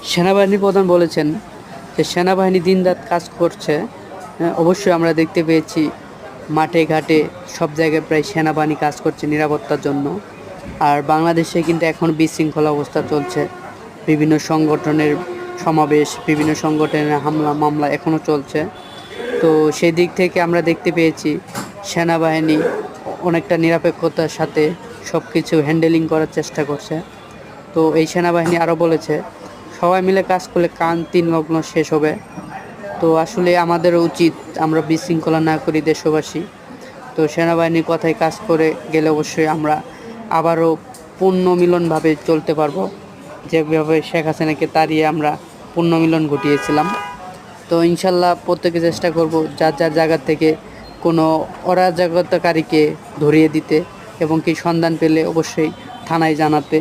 সেনাবাহিনী প্রধান বলেছেন যে সেনাবাহিনী দিনরাত কাজ করছে। অবশ্যই আমরা দেখতে পেয়েছি মাঠে ঘাটে সব জায়গায় প্রায় সেনাবাহিনী কাজ করছে নিরাপত্তার জন্য। আর বাংলাদেশে কিন্তু এখন বিশৃঙ্খলা অবস্থা চলছে, বিভিন্ন সংগঠনের সমাবেশ, বিভিন্ন সংগঠনের হামলা মামলা এখনও চলছে। তো সেই দিক থেকে আমরা দেখতে পেয়েছি সেনাবাহিনী অনেকটা নিরপেক্ষতার সাথে সব কিছু হ্যান্ডেলিং করার চেষ্টা করছে। তো এই সেনাবাহিনী আরও বলেছে সবাই মিলে কাজ করলে কান তিন লগ্ন শেষ হবে। তো আসলে আমাদেরও উচিত আমরা বিশৃঙ্খলা না করি দেশবাসী। তো সেনাবাহিনীর কথায় কাজ করে গেলে অবশ্যই আমরা আবারও পুনর্মিলনভাবে চলতে পারবো, যেভাবে শেখ হাসিনাকে তাড়িয়ে আমরা পুনর্মিলন ঘটিয়েছিলাম। তো ইনশাল্লাহ প্রত্যেকে চেষ্টা করব যার যার জায়গা থেকে কোনো অরাজকতাকারীকে ধরিয়ে দিতে এবং কি সন্ধান পেলে অবশ্যই থানায় জানাতে।